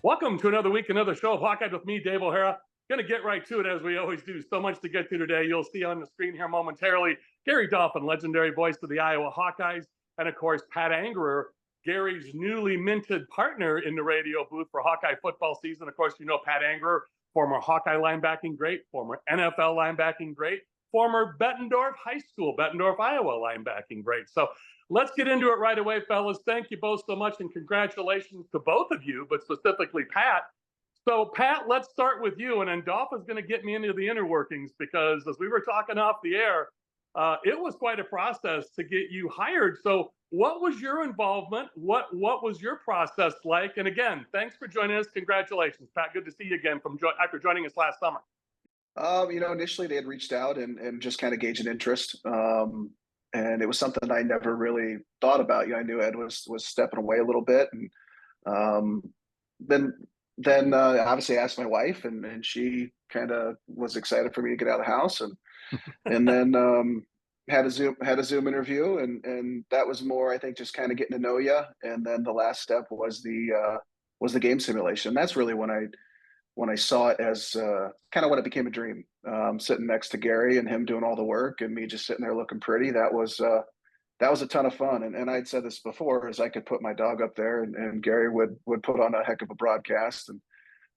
Welcome to another week, another show of Hawkeye with me, Dave O'Hara. Going to get right to it as we always do. So much to get to today. You'll see on the screen here momentarily Gary Dolphin, legendary voice of the Iowa Hawkeyes, and of course Pat Angerer, Gary's newly minted partner in the radio booth for Hawkeye football season. Of course, you know Pat Angerer, former Hawkeye linebacking great, former NFL linebacking great, former Bettendorf High School, Bettendorf, Iowa linebacking great. So let's get into it right away, fellas. Thank you both so much, and congratulations to both of you, but specifically Pat. So, Pat, let's start with you, and then Dolph is going to get me into the inner workings because as we were talking off the air, it was quite a process to get you hired. So what was your involvement? What was your process like? And again, thanks for joining us. Congratulations, Pat. Good to see you again after joining us last summer. Initially they had reached out and just kind of gauged an interest. And it was something I never really thought about. I knew Ed was stepping away a little bit. And then obviously I asked my wife and she kind of was excited for me to get out of the house. And then had a Zoom interview, and that was more, I think, just kind of getting to know you. And then the last step was the game simulation. That's really when I saw it as kind of when it became a dream. Sitting next to Gary and him doing all the work and me just sitting there looking pretty. That was a ton of fun. And I'd said this before, is I could put my dog up there and Gary would put on a heck of a broadcast.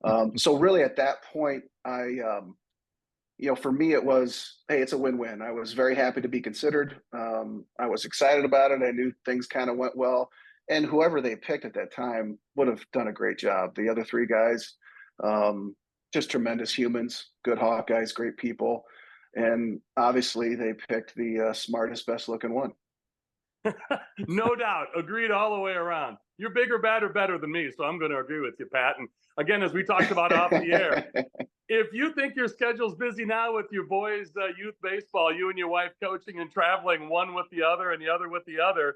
And so really at that point, for me, it was, hey, it's a win-win. I was very happy to be considered. I was excited about it. I knew things kind of went well. And whoever they picked at that time would have done a great job. The other three guys, just tremendous humans, good Hawkeyes, great people. And obviously they picked the smartest, best-looking one. No doubt. Agreed all the way around. You're bigger, badder, better than me, so I'm going to agree with you, Pat. And again, as we talked about off the air, if you think your schedule's busy now with your boys' youth baseball, you and your wife coaching and traveling, one with the other and the other with the other,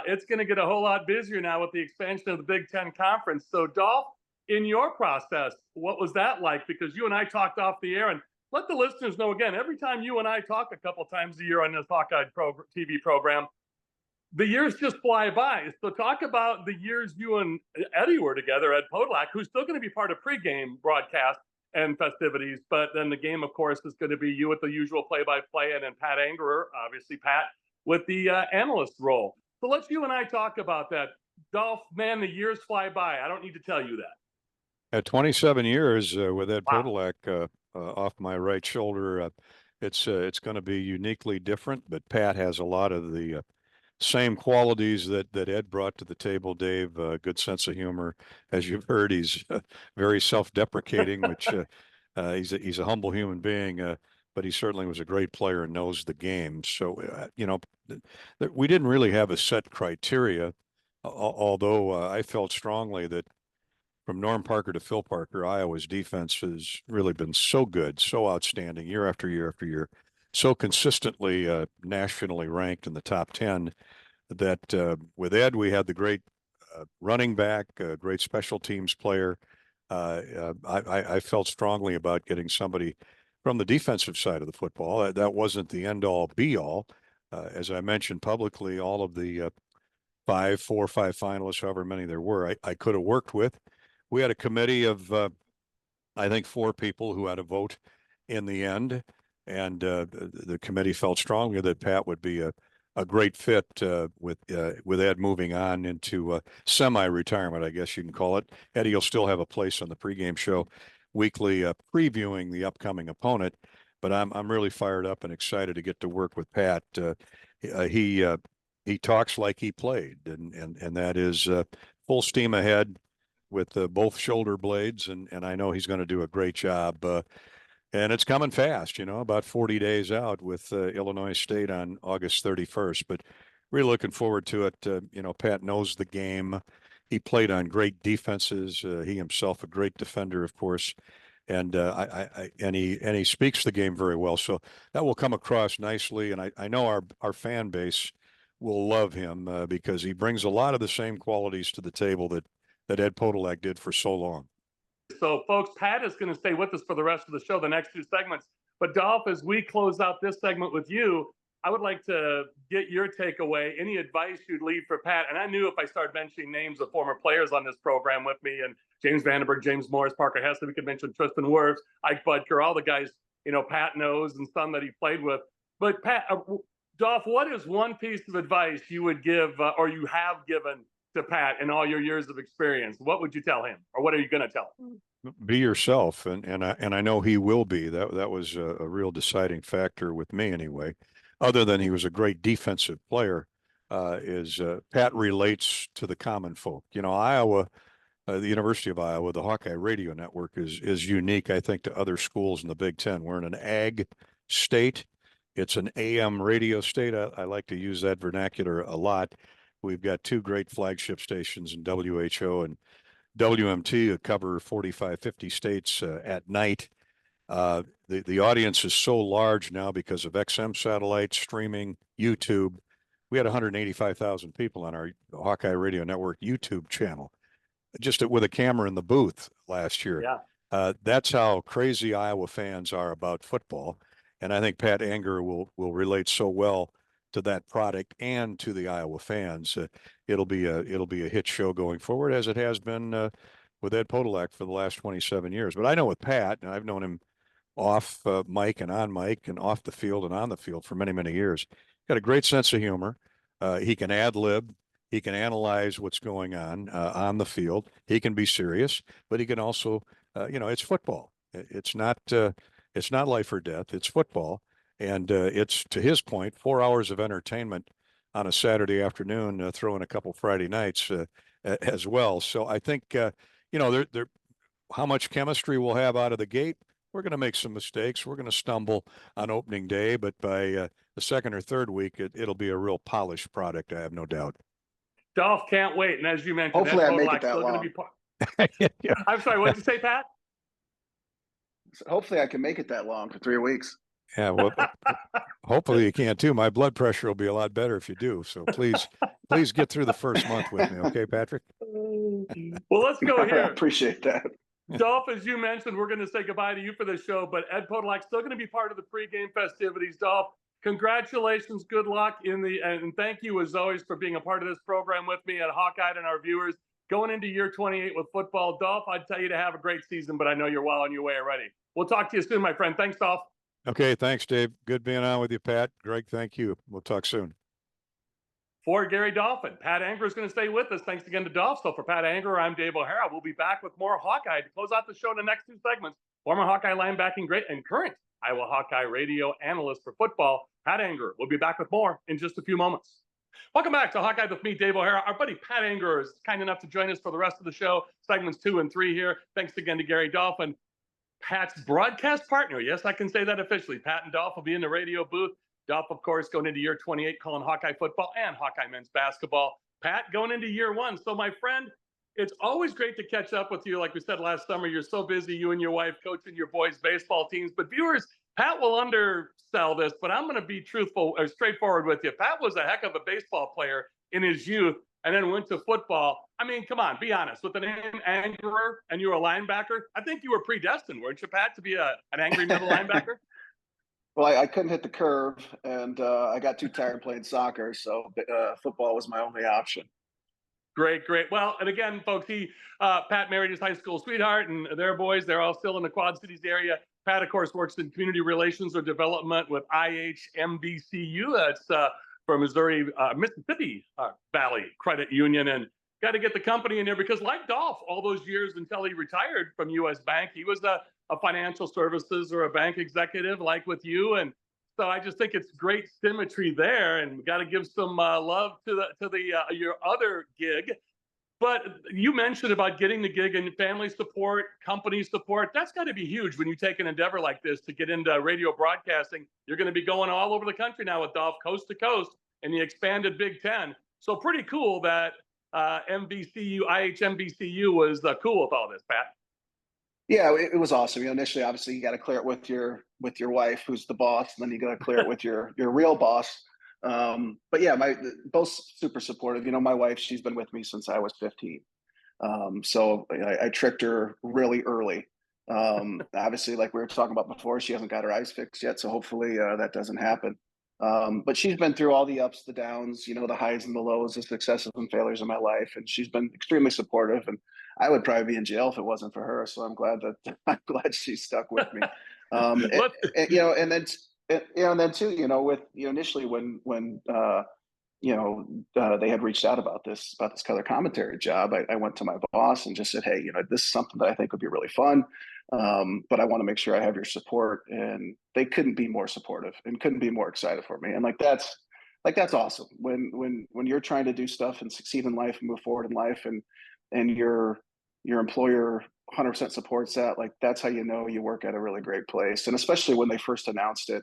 it's going to get a whole lot busier now with the expansion of the Big Ten Conference. So, Dolph, in your process, what was that like? Because you and I talked off the air, and let the listeners know again, every time you and I talk a couple times a year on this Hawkeye TV program, the years just fly by. So talk about the years you and Eddie were together, Ed Podolak, who's still going to be part of pregame broadcast and festivities. But then the game, of course, is going to be you with the usual play-by-play, and then Pat Angerer, obviously Pat, with the analyst role. So let's you and I talk about that. Dolph, man, the years fly by. I don't need to tell you that. At 27 years with Ed Wow. Podolak off my right shoulder, it's going to be uniquely different. But Pat has a lot of the same qualities that Ed brought to the table, Dave. Good sense of humor. As you've heard, he's very self-deprecating, which he's a humble human being, but he certainly was a great player and knows the game. So, we didn't really have a set criteria, although I felt strongly that from Norm Parker to Phil Parker, Iowa's defense has really been so good, so outstanding year after year after year, so consistently nationally ranked in the top 10 that with Ed, we had the great running back, great special teams player. I felt strongly about getting somebody from the defensive side of the football. That wasn't the end-all, be-all. As I mentioned publicly, all of the 4 or 5 finalists, however many there were, I could have worked with. We had a committee of, I think, 4 people who had a vote in the end. And the committee felt strongly that Pat would be a great fit with Ed moving on into semi-retirement, I guess you can call it. Eddie will still have a place on the pregame show weekly, previewing the upcoming opponent. But I'm really fired up and excited to get to work with Pat. He talks like he played, and that is full steam ahead with both shoulder blades, and I know he's going to do a great job. And it's coming fast, about 40 days out with Illinois State on August 31st. But really looking forward to it. Pat knows the game. He played on great defenses. He himself a great defender, of course, and he speaks the game very well. So that will come across nicely. And I know our fan base will love him because he brings a lot of the same qualities to the table that Ed Podolak did for so long. So, folks, Pat is going to stay with us for the rest of the show, the next 2 segments. But, Dolph, as we close out this segment with you, I would like to get your takeaway, any advice you'd leave for Pat. And I knew if I started mentioning names of former players on this program with me, and James Vandenberg, James Morris, Parker Hesse, we could mention Tristan Wirfs, Ike Butker, all the guys, Pat knows and some that he played with. But Pat, Dolph, what is one piece of advice you would give or you have given to Pat in all your years of experience? What would you tell him, or what are you going to tell him? Be yourself, and I know he will be. That was a real deciding factor with me anyway. Other than he was a great defensive player, Pat relates to the common folk. Iowa, the University of Iowa, the Hawkeye Radio Network is unique, I think, to other schools in the Big Ten. We're in an ag state. It's an AM radio state. I like to use that vernacular a lot. We've got two great flagship stations in WHO and WMT that cover 45, 50 states at night. The audience is so large now because of XM satellite streaming, YouTube. We had 185,000 people on our Hawkeye Radio Network YouTube channel, just with a camera in the booth last year. Yeah. That's how crazy Iowa fans are about football. And I think Pat Angerer will relate so well to that product and to the Iowa fans. It'll be a hit show going forward, as it has been with Ed Podolak for the last 27 years. But I know with Pat, and I've known him off mic and on mic and off the field and on the field for many, many years. Got a great sense of humor. He can ad lib. He can analyze what's going on the field. He can be serious, but he can also, it's football. It's not life or death. It's football. And it's, to his point, 4 hours of entertainment on a Saturday afternoon, throw in a couple Friday nights as well. So I think, how much chemistry we'll have out of the gate, we're going to make some mistakes. We're going to stumble on opening day, but by the second or third week, it'll be a real polished product, I have no doubt. Dolph can't wait. And as you mentioned, hopefully I make it that long. Yeah. I'm sorry, what did you say, Pat? Hopefully I can make it that long for 3 weeks. Yeah, well, hopefully you can too. My blood pressure will be a lot better if you do. So please get through the first month with me, okay, Patrick? Well, let's go here. I appreciate that. Dolph, as you mentioned, we're going to say goodbye to you for the show, but Ed Podolak's still going to be part of the pregame festivities. Dolph, congratulations, good luck and thank you as always for being a part of this program with me at Hawkeye and our viewers. Going into year 28 with football, Dolph, I'd tell you to have a great season, but I know you're well on your way already. We'll talk to you soon, my friend. Thanks, Dolph. Okay, thanks, Dave. Good being on with you, Pat. Greg, thank you. We'll talk soon. For Gary Dolphin, Pat Angerer is going to stay with us. Thanks again to Dolph. So for Pat Angerer, I'm Dave O'Hara. We'll be back with more Hawkeye to close out the show in the next two segments. Former Hawkeye linebacking great and current Iowa Hawkeye radio analyst for football, Pat Angerer. We'll be back with more in just a few moments. Welcome back to Hawkeye with me, Dave O'Hara. Our buddy Pat Angerer is kind enough to join us for the rest of the show, segments 2 and 3 here. Thanks again to Gary Dolphin, Pat's broadcast partner. Yes, I can say that officially. Pat and Dolph will be in the radio booth. Dolph, of course, going into year 28, calling Hawkeye football and Hawkeye men's basketball. Pat going into year 1. So, my friend, it's always great to catch up with you. Like we said last summer, you're so busy, you and your wife coaching your boys' baseball teams. But viewers, Pat will undersell this, but I'm going to be truthful or straightforward with you. Pat was a heck of a baseball player in his youth and then went to football. I mean, come on, be honest. With the name Angerer and you were a linebacker, I think you were predestined, weren't you, Pat, to be an angry middle linebacker? Well, I couldn't hit the curve, and I got too tired playing soccer, so football was my only option. Great. Well, and again, folks, Pat married his high school sweetheart, and their boys, they're all still in the Quad Cities area. Pat, of course, works in community relations or development with IHMBCU. That's for Missouri, Mississippi Valley Credit Union, and got to get the company in there because, like Dolph, all those years until he retired from U.S. Bank, he was a financial services or a bank executive, like with you, and so I just think it's great symmetry there, and we got to give some love to your other gig. But you mentioned about getting the gig and family support, company support. That's got to be huge when you take an endeavor like this to get into radio broadcasting. You're going to be going all over the country now with Dolph, coast to coast, in the expanded Big Ten. So pretty cool that IHMBCU was cool with all this, Pat. Yeah, it was awesome. Initially, obviously, you got to clear it with your wife, who's the boss, and then you got to clear it with your real boss. But yeah, both super supportive. My wife, she's been with me since I was 15. So I tricked her really early. Obviously, like we were talking about before, she hasn't got her eyes fixed yet, so hopefully that doesn't happen. But she's been through all the ups, the downs, you know, the highs and the lows, the successes and failures of my life, and she's been extremely supportive. And I would probably be in jail if it wasn't for her. So I'm glad she stuck with me. Let's You know, and then and then too, you know, with initially when they had reached out about this color commentary job, I went to my boss and just said, hey, you know, this is something that I think would be really fun. But I want to make sure I have your support. And they couldn't be more supportive and couldn't be more excited for me. And that's awesome when you're trying to do stuff and succeed in life and move forward in life, and your employer 100% supports that. Like, that's how you know you work at a really great place. And especially when they first announced it,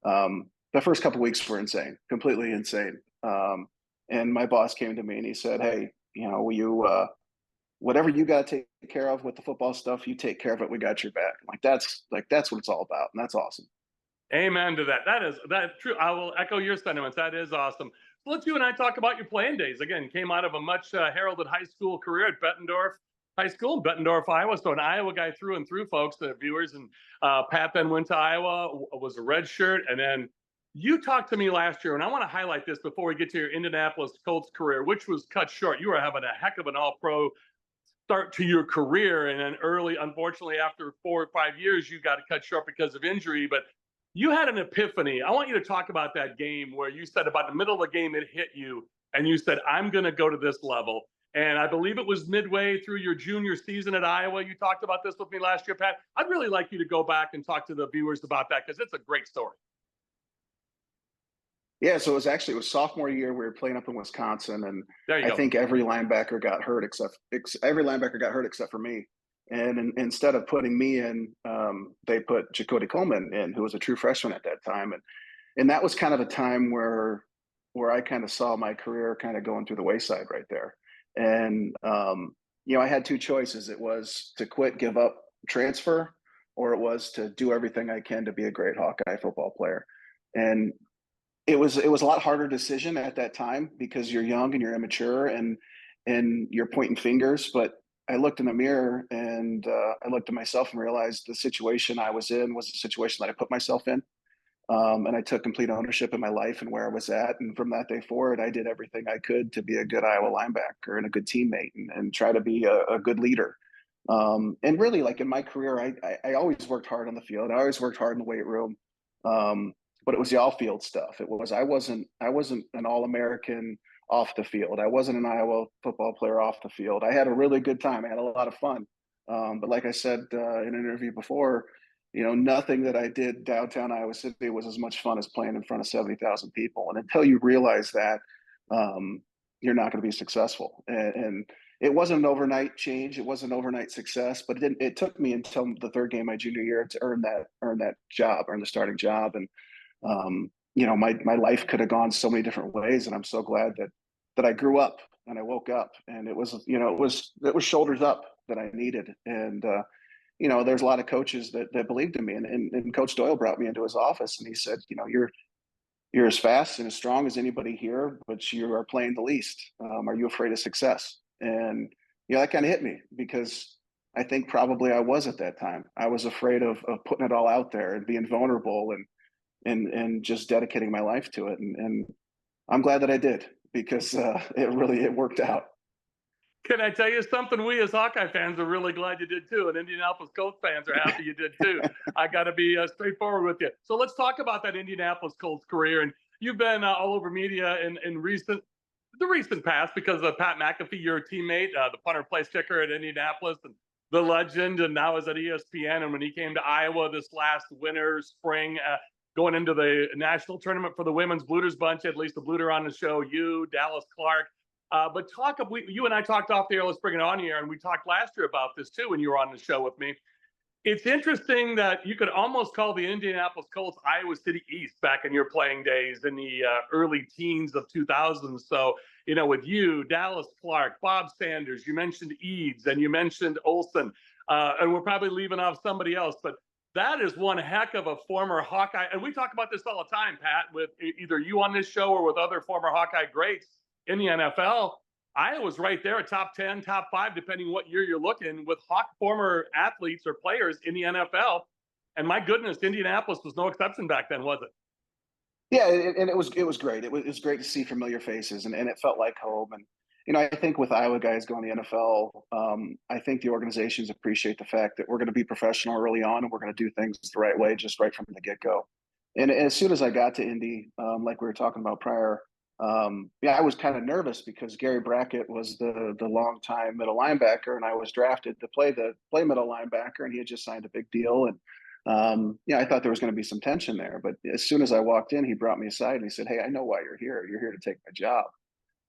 the first couple of weeks were insane, completely insane. And my boss came to me and he said, hey, you know, will you whatever you got to take care of with the football stuff, you take care of it. We got your back. That's what it's all about. And that's awesome. Amen to that. That's true. I will echo your sentiments. That is awesome. So let's you and I talk about your playing days. Again, came out of a much heralded high school career at Bettendorf High School in Bettendorf, Iowa. So an Iowa guy through and through, folks, the viewers. And Pat then went to Iowa, was a red shirt. And then you talked to me last year, and I want to highlight this before we get to your Indianapolis Colts career, which was cut short. You were having a heck of an all-pro start to your career. And then early, unfortunately, after 4 or 5 years, you got cut short because of injury. But you had an epiphany. I want you to talk about that game where you said about the middle of the game, it hit you, and you said, I'm going to go to this level. And I believe it was midway through your junior season at Iowa. You talked about this with me last year, Pat. I'd really like you to go back and talk to the viewers about that, because it's a great story. Yeah, so it was sophomore year. We were playing up in Wisconsin, and I Go. think every linebacker got hurt except for me. And instead of putting me in, they put Jacody Coleman in, who was a true freshman at that time. And that was kind of a time where I kind of saw my career kind of going through the wayside right there. And I had two choices. It was to quit, give up, transfer, or it was to do everything I can to be a great Hawkeye football player. And it was a lot harder decision at that time, because you're young and you're immature and you're pointing fingers. But I looked in the mirror and I looked at myself and realized the situation I was in was a situation that I put myself in. And I took complete ownership in my life and where I was at. And from that day forward, I did everything I could to be a good Iowa linebacker and a good teammate, and try to be a good leader. And really, like in my career, I always worked hard on the field. I always worked hard in the weight room. But it was the all-field stuff. I wasn't an All-American off the field. I wasn't an Iowa football player off the field. I had a really good time. I had a lot of fun. But like I said in an interview before, nothing that I did downtown Iowa City was as much fun as playing in front of 70,000 people. And until you realize that, you're not going to be successful. And it wasn't an overnight change. It wasn't an overnight success. But it took me until the third game my junior year to earn the starting job. And my life could have gone so many different ways, and I'm so glad that I grew up and I woke up, and it was shoulders up that I needed. And there's a lot of coaches that believed in me, and Coach Doyle brought me into his office and he said, you're as fast and as strong as anybody here, but you are playing the least. Are you afraid of success? And that kind of hit me, because I think probably I was at that time. I was afraid of putting it all out there and being vulnerable and just dedicating my life to it. And I'm glad that I did, because it worked out. Can I tell you something? We as Hawkeye fans are really glad you did too. And Indianapolis Colts fans are happy you did too. I got to be straightforward with you. So let's talk about that Indianapolis Colts career. And you've been all over media in the recent past, because of Pat McAfee, your teammate, the punter place kicker at Indianapolis, and the legend, and now is at ESPN. And when he came to Iowa this last winter, spring, going into the national tournament for the women's Bluters bunch, at least the Bluter on the show, you, Dallas Clark. But you and I talked off the air, let's bring it on here, and we talked last year about this too when you were on the show with me. It's interesting that you could almost call the Indianapolis Colts Iowa City East back in your playing days in the early teens of 2000. So, with you, Dallas Clark, Bob Sanders, you mentioned Eads, and you mentioned Olsen, and we're probably leaving off somebody else, but that is one heck of a former Hawkeye. And we talk about this all the time, Pat, with either you on this show or with other former Hawkeye greats in the NFL. Iowa's right there, top 10, top 5, depending what year you're looking, with former athletes or players in the NFL. And my goodness, Indianapolis was no exception back then, was it? Yeah, and it was great. It was great to see familiar faces, and it felt like home. And I think with Iowa guys going to the NFL, I think the organizations appreciate the fact that we're going to be professional early on, and we're going to do things the right way, just right from the get go. And as soon as I got to Indy, like we were talking about prior, yeah, I was kind of nervous because Gary Brackett was the longtime middle linebacker, and I was drafted to play middle linebacker, and he had just signed a big deal. And yeah, I thought there was going to be some tension there. But as soon as I walked in, he brought me aside and he said, "Hey, I know why you're here. You're here to take my job,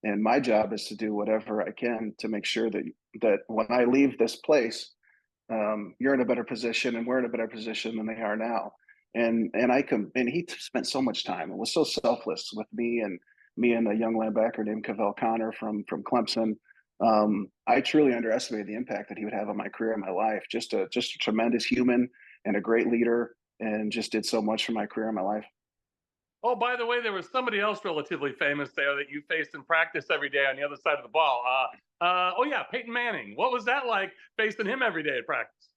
and my job is to do whatever I can to make sure that when I leave this place, you're in a better position, and we're in a better position than they are now." And he spent so much time and was so selfless with me and a young linebacker named Cavell Connor from Clemson. I truly underestimated the impact that he would have on my career and my life. Just a tremendous human and a great leader, and just did so much for my career and my life. Oh, by the way, there was somebody else relatively famous there that you faced in practice every day on the other side of the ball. Oh yeah, Peyton Manning. What was that like facing him every day at practice?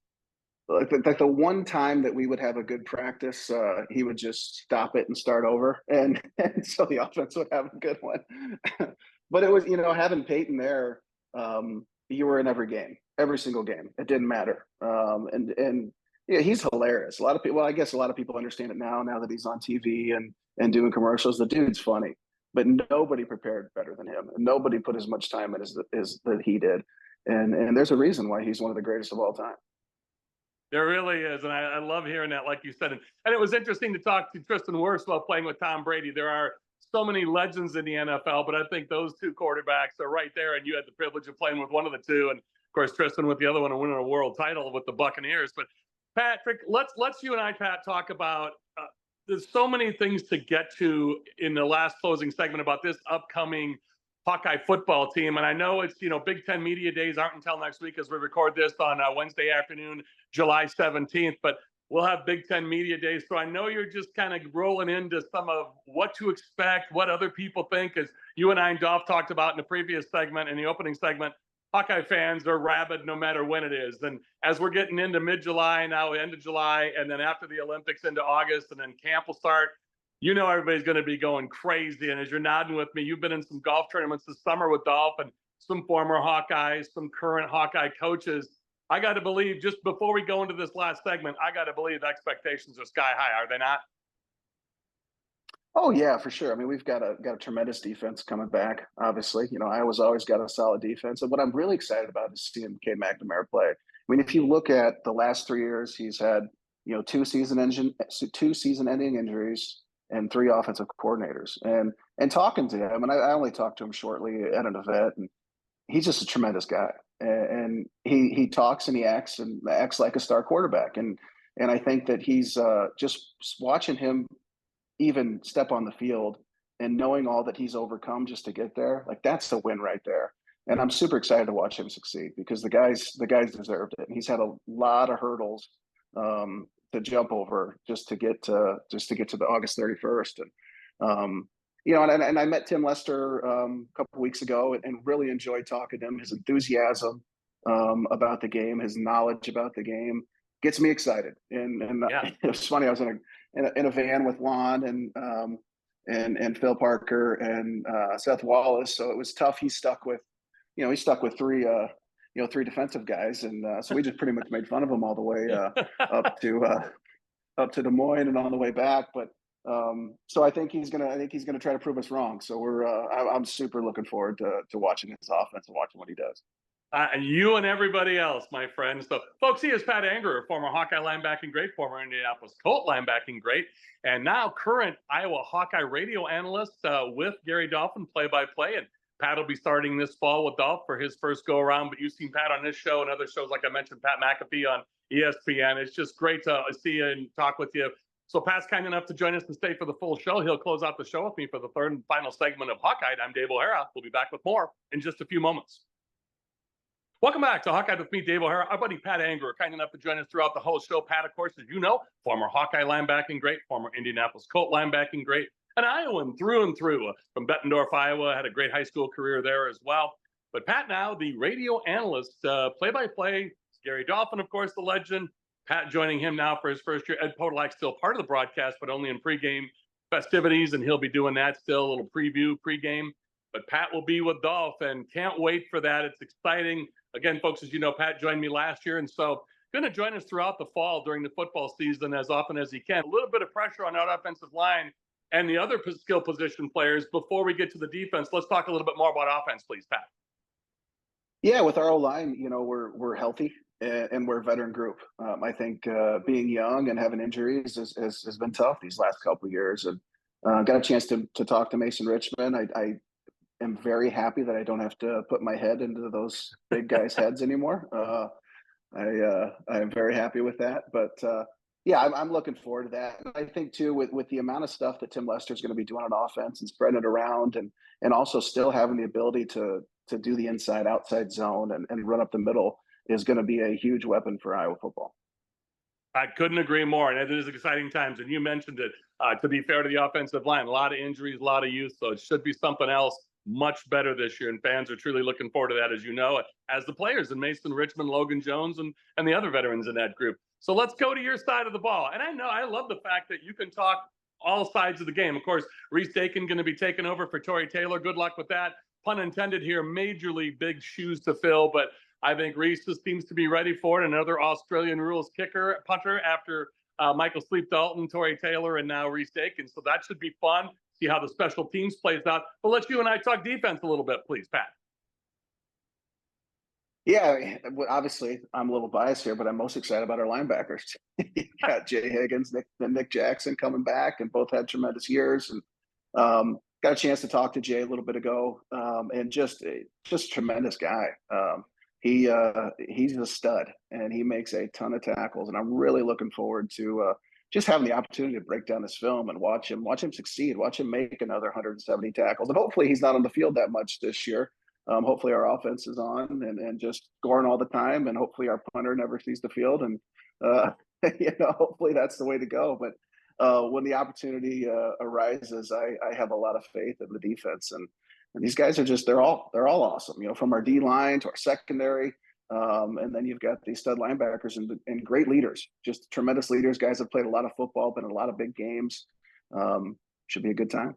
Like the one time that we would have a good practice, he would just stop it and start over, and so the offense would have a good one. But it was, having Peyton there, you were in every game, every single game. It didn't matter, and yeah, he's hilarious. A lot of people, well, I guess a lot of people understand it now that he's on TV and doing commercials. The dude's funny, but nobody prepared better than him, and nobody put as much time in as that he did. And there's a reason why he's one of the greatest of all time. There really is, and I love hearing that, like you said. And it was interesting to talk to Tristan Wirfs about playing with Tom Brady. There are so many legends in the NFL, but I think those two quarterbacks are right there. And you had the privilege of playing with one of the two, and of course Tristan with the other one, and winning a world title with the Buccaneers. But Patrick, let's you and I, Pat, talk about. There's so many things to get to in the last closing segment about this upcoming Hawkeye football team. And I know it's, Big Ten Media Days aren't until next week as we record this on Wednesday afternoon, July 17th, but we'll have Big Ten Media Days. So I know you're just kind of rolling into some of what to expect, what other people think, as you and I and Dolph talked about in the previous segment, in the opening segment. Hawkeye fans are rabid no matter when it is. And as we're getting into mid-July, now end of July, and then after the Olympics into August, and then camp will start, everybody's going to be going crazy. And as you're nodding with me, you've been in some golf tournaments this summer with Dolph and some former Hawkeyes, some current Hawkeye coaches. I got to believe, just before we go into this last segment, I got to believe expectations are sky high, are they not? Oh yeah, for sure. I mean, we've got a tremendous defense coming back. Obviously, Iowa's always got a solid defense, and what I'm really excited about is seeing Cade McNamara play. I mean, if you look at the last 3 years, he's had two season-ending injuries and 3 offensive coordinators. And talking to him, and I only talked to him shortly at an event, and he's just a tremendous guy. And he talks and he acts like a star quarterback. And I think that he's just watching him even step on the field and knowing all that he's overcome just to get there, like that's a win right there. And I'm super excited to watch him succeed because the guys deserved it. And he's had a lot of hurdles to jump over just to get to the August 31st. And I met Tim Lester a couple of weeks ago and really enjoyed talking to him. His enthusiasm about the game, his knowledge about the game gets me excited. And yeah. It was funny. I was in a van with Lon and Phil Parker and Seth Wallace. So it was tough. He stuck with 3 defensive guys. And so we just pretty much made fun of him all the way up to Des Moines and on the way back. But so I think he's gonna try to prove us wrong. So I'm super looking forward to watching his offense and watching what he does. And you and everybody else, my friends. So, folks, he is Pat Angerer, former Hawkeye linebacking great, former Indianapolis Colt linebacking great, and now current Iowa Hawkeye radio analyst with Gary Dolphin, play-by-play. And Pat will be starting this fall with Dolph for his first go-around. But you've seen Pat on this show and other shows, like I mentioned, Pat McAfee on ESPN. It's just great to see you and talk with you. So Pat's kind enough to join us and stay for the full show. He'll close out the show with me for the third and final segment of Hawkeye. I'm Dave O'Hara. We'll be back with more in just a few moments. Welcome back to Hawkeye with me, Dave O'Hara. Our buddy Pat Angerer, kind enough to join us throughout the whole show. Pat, of course, as you know, former Hawkeye linebacking great, former Indianapolis Colt linebacking great, an Iowan through and through from Bettendorf, Iowa, had a great high school career there as well. But Pat now, the radio analyst, play-by-play, Gary Dolphin, of course, the legend. Pat joining him now for his first year. Ed Podolak still part of the broadcast, but only in pregame. festivities, and he'll be doing that still, a little preview, pregame. But Pat will be with Dolph, and can't wait for that. It's exciting. Again, folks, as you know, Pat joined me last year, and so going to join us throughout the fall during the football season as often as he can. A little bit of pressure on that offensive line and the other skill position players. Before we get to the defense, let's talk a little bit more about offense, please, Pat. Yeah, with our O-line, we're healthy and we're a veteran group. I think being young and having injuries has been tough these last couple of years. And got a chance to talk to Mason Richmond. I am very happy that I don't have to put my head into those big guys' heads anymore. I am very happy with that. But yeah, I'm looking forward to that. And I think too, with the amount of stuff that Tim Lester is going to be doing on offense and spreading it around, and also still having the ability to do the inside outside zone and run up the middle is going to be a huge weapon for Iowa football. I couldn't agree more. And it is exciting times. And you mentioned it, to be fair to the offensive line, a lot of injuries, a lot of youth. So it should be something else much better this year. And fans are truly looking forward to that, as you know, as the players, and Mason Richmond, Logan Jones, and the other veterans in that group. So let's go to your side of the ball. And I love the fact that you can talk all sides of the game. Of course, Reese Dakin going to be taking over for Tory Taylor. Good luck with that. Pun intended here, majorly big shoes to fill, but I think Reese seems to be ready for it. Another Australian rules punter after Michael Sleep Dalton, Tory Taylor, and now Reese Dakin. So that should be fun. See how the special teams plays out. But let's you and I talk defense a little bit, please, Pat. Yeah, obviously I'm a little biased here, but I'm most excited about our linebackers. You got Jay Higgins, Nick Jackson coming back, and both had tremendous years. And got a chance to talk to Jay a little bit ago, and just tremendous guy. He's a stud, and he makes a ton of tackles. And I'm really looking forward to just having the opportunity to break down his film and watch him succeed, watch him make another 170 tackles. And hopefully he's not on the field that much this year. Hopefully our offense is on and just scoring all the time, and hopefully our punter never sees the field. And hopefully that's the way to go. But when the opportunity arises, I have a lot of faith in the defense, and these guys are they're all awesome. From our D line to our secondary, and then you've got these stud linebackers and great leaders, just tremendous leaders. Guys have played a lot of football, been in a lot of big games. Should be a good time.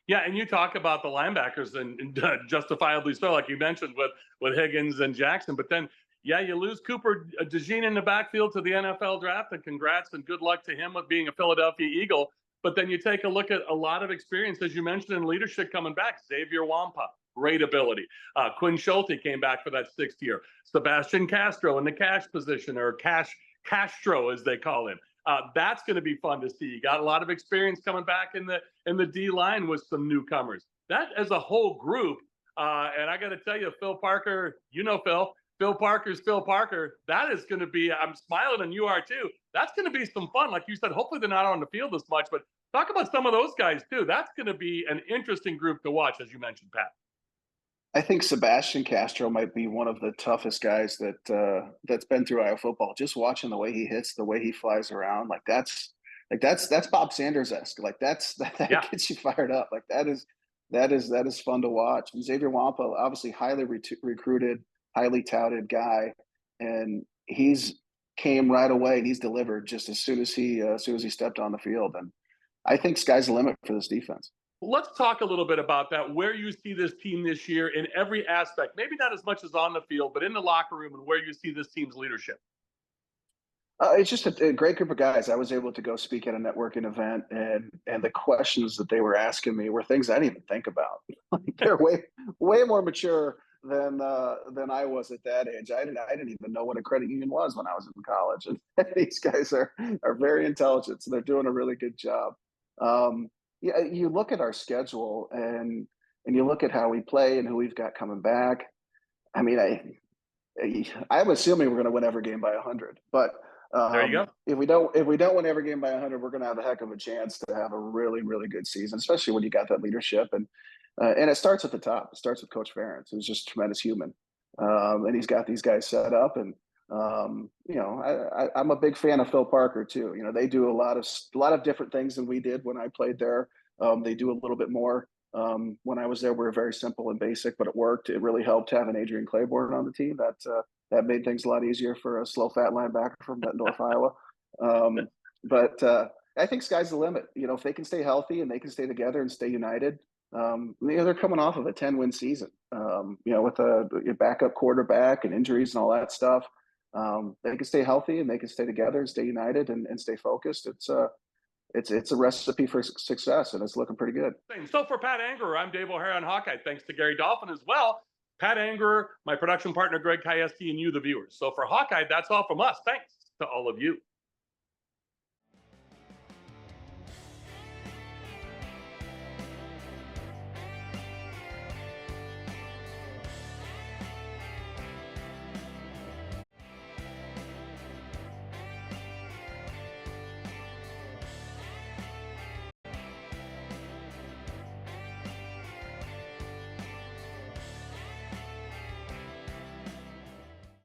Yeah, and you talk about the linebackers, and justifiably so, like you mentioned with Higgins and Jackson. But then, yeah, you lose Cooper DeJean in the backfield to the NFL draft, and congrats and good luck to him with being a Philadelphia Eagle. But then you take a look at a lot of experience, as you mentioned, in leadership coming back. Xavier Wampa, great ability. Quinn Schulte came back for that 6th year. Sebastian Castro in the cash position, or Castro as they call him. That's going to be fun to see. You got a lot of experience coming back in the D line with some newcomers. That as a whole group, and I got to tell you, Phil Parker, Phil Parker's Phil Parker. That is going to be. I'm smiling, and you are too. That's going to be some fun. Like you said, hopefully they're not on the field as much, but talk about some of those guys too. That's going to be an interesting group to watch, as you mentioned, Pat. I think Sebastian Castro might be one of the toughest guys that's been through Iowa football. Just watching the way he hits, the way he flies around, that's Bob Sanders-esque. Like that gets you fired up. Like that is fun to watch. And Xavier Wampa, obviously highly recruited, highly touted guy, and he's came right away and he's delivered just as soon as he stepped on the field. And I think sky's the limit for this defense. Let's talk a little bit about that, where you see this team this year in every aspect, maybe not as much as on the field, but in the locker room, and where you see this team's leadership. It's just a great group of guys. I was able to go speak at a networking event, and the questions that they were asking me were things I didn't even think about. They're way more mature than I was at that age. I didn't even know what a credit union was when I was in college. And these guys are very intelligent, so they're doing a really good job. Yeah, you look at our schedule and you look at how we play and who we've got coming back. I mean, I'm assuming we're going to win every game by 100, but there you go. If we don't win every game by 100, we're going to have a heck of a chance to have a really, really good season, especially when you got that leadership. And it starts at the top. It starts with Coach Ferentz, who's just a tremendous human. And he's got these guys set up. And, I'm a big fan of Phil Parker too. They do a lot of different things than we did when I played there. They do a little bit more. When I was there, we were very simple and basic, but it worked. It really helped having Adrian Claiborne on the team. That made things a lot easier for a slow, fat linebacker from Bettendorf, Iowa. I think sky's the limit. If they can stay healthy and they can stay together and stay united, they're coming off of a 10-win season. With a backup quarterback and injuries and all that stuff. They can stay healthy and they can stay together and stay united and stay focused. It's a recipe for success, and it's looking pretty good. So for Pat Angerer, I'm Dave O'Hara on Hawkeye. Thanks to Gary Dolphin as well. Pat Angerer, my production partner Greg Kayesti, and you, the viewers. So for Hawkeye, that's all from us. Thanks to all of you.